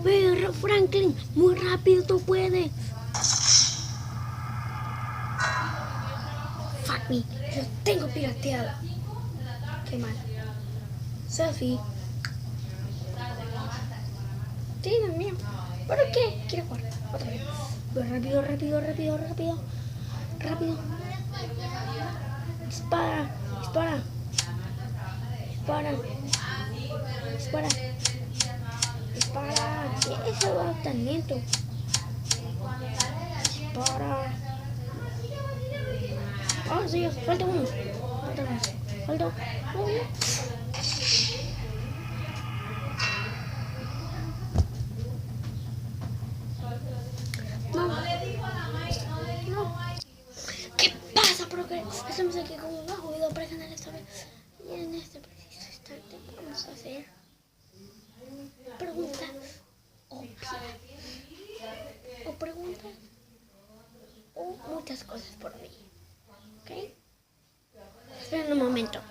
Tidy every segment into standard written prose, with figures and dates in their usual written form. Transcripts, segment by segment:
ve, Franklin, muy rápido tú puedes. Fuck me, lo tengo pirateado. Qué mal. Selfie. Sí, no es mío. ¿Pero qué? ¿Quieres jugar? Otra vez. Rápido, rápido, rápido, rápido. Rápido. Dispara, dispara. Dispara. Dispara. Dispara. ¿Qué eso va tan lento? Dispara. Ah, sí, falta uno. Falta uno. Falta uno. ¿Qué pasa? Pero que estamos aquí con un bajo video para ganar esta vez. Y en este preciso instante vamos a hacer preguntas obvias. O preguntas o muchas cosas por mí. ¿Ok? Esperen un momento.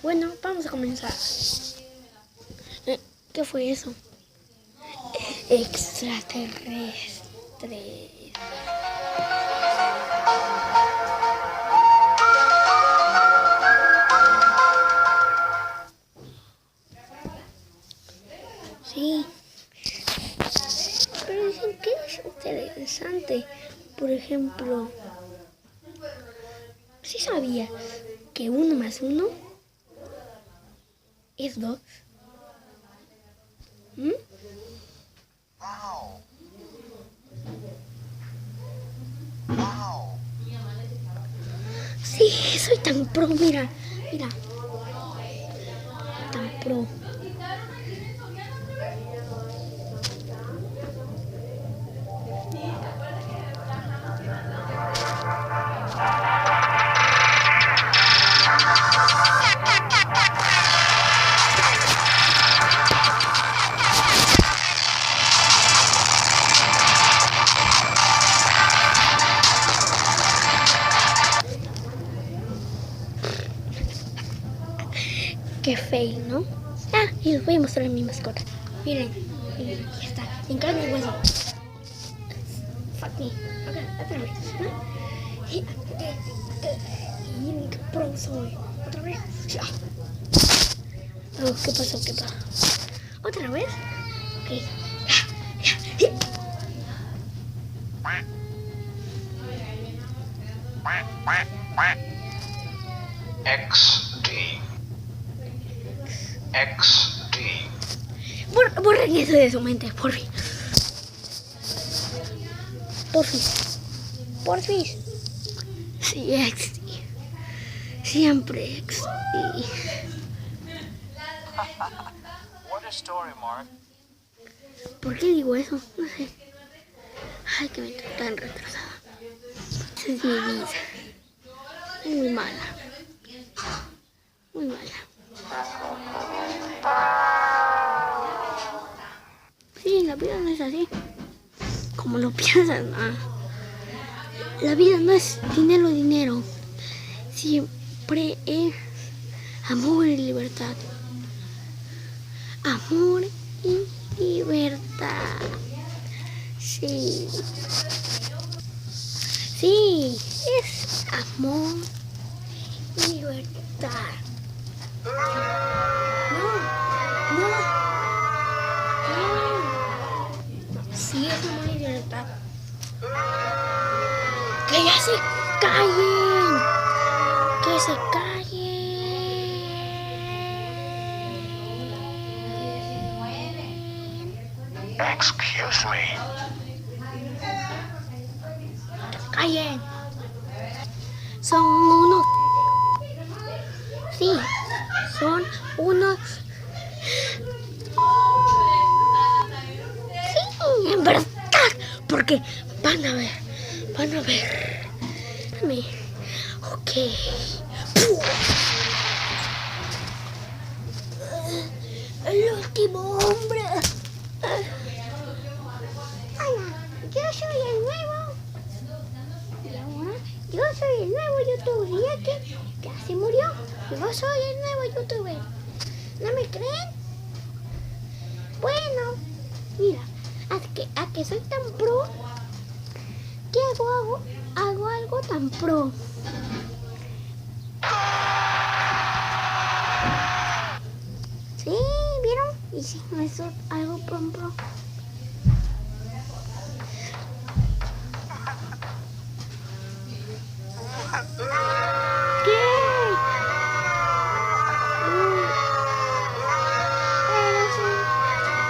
Bueno, vamos a comenzar. ¿Qué fue eso? Extraterrestres. Sí. Pero dicen que es interesante. Por ejemplo, ¿sí sabías que 1 más 1 es 2? Sí, soy tan pro, mira, mira. Tan pro. Qué fail, ¿no? Ah, y les voy a mostrar mi mascota. Miren, miren, aquí está, en carne y hueso. Fuck me. Ok, espérame. Y miren qué pro soy. Otra vez. Ya. Oh, ¿qué pasó? ¿Qué pasó? ¿Otra vez? Ok. XD. Borren eso de su mente, por fin. Por fin. Sí, XD. Siempre XD. What a story, Mark. ¿Por qué digo eso? No sé. Ay, que me estoy tan retrasada. Esa es mi vida. Muy mala. Muy mala. Sí, la vida no es así. Como lo piensan. La vida no es dinero. Siempre es amor y libertad. Amor y libertad. Sí. Sí, es amor y libertad. No. Sí, es amor y libertad. ¡Que ya se callen! ¡Que se callen! Excuse me. ¡Callen! Son unos... Sí, son unos... Sí, en verdad, porque van a ver. Ok. El último hombre. Hola, yo soy el nuevo. ¿Y ahora? Yo soy el nuevo youtuber. ¿Ya que ya se murió? Yo soy el nuevo youtuber. ¿No me creen? que soy tan pro que hago algo tan pro. Sí, ¿vieron? Y sí, eso algo pro. ¿Qué?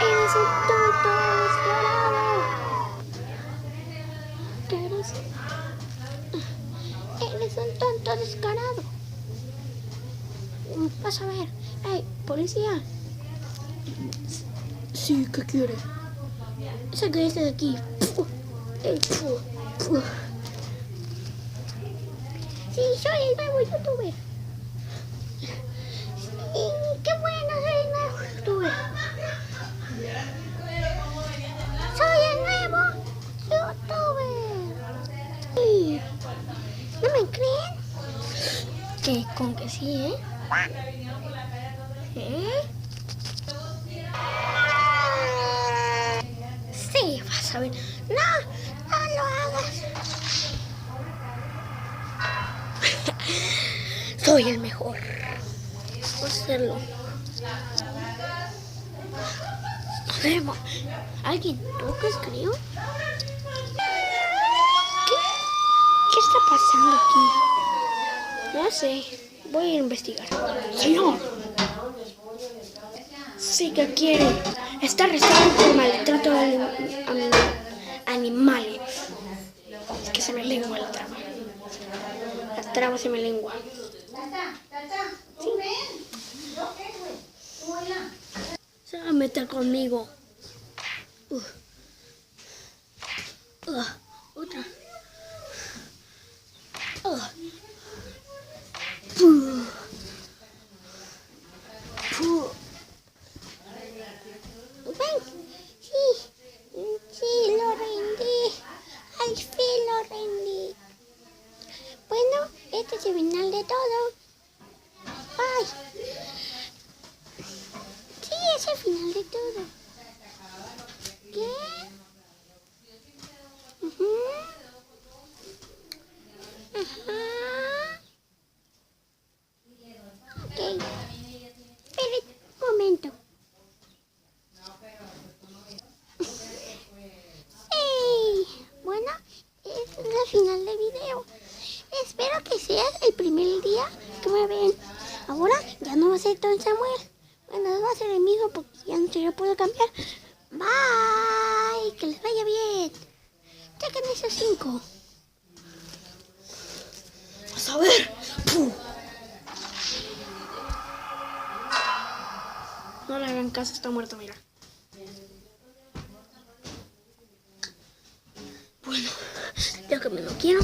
Eres un tonto descarado. Eres un tonto descarado. Vas a ver. ¡Ey, policía! Sí, ¿qué quiere? Saca este de aquí. Sí, soy el nuevo youtuber. Sí, qué bueno, soy el nuevo youtuber. Soy el nuevo youtuber. Sí. ¿No me creen? Que con que sí, ¿eh? Sí, vas a ver. No lo hagas. Soy el mejor. Voy a hacerlo. A ver, ¿alguien tocas, creo? ¿Qué está pasando aquí? No sé. Voy a investigar. Señor. Sí, ¿qué quiere? Está arrestado por maltrato a animales. Es que se me lengua la traba. La traba se me lengua. Sí. Se va a meter conmigo. Otra. Ven. Sí, lo rendí. Al fin lo rendí. Bueno, este es el final de todo. Bye. Sí, es el final de todo. ¿Qué? Ok. Espera un momento. Sí. Bueno, este es el final del video. Espero que sea el primer día que me ven. Ahora ya no va a ser Don Samuel. Bueno, va a ser el mismo porque ya no se lo puedo cambiar. Bye. Que les vaya bien. Chequen esos 5. Vamos a ver. No le hagan caso, está muerto, mira. Bueno, ya que me lo quiero.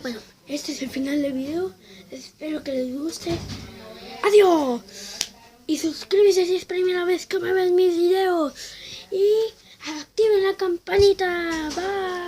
Bueno, este es el final del video. Espero que les guste. ¡Adiós! Y suscríbete si es primera vez que me ven mis videos. Y activen la campanita. Bye.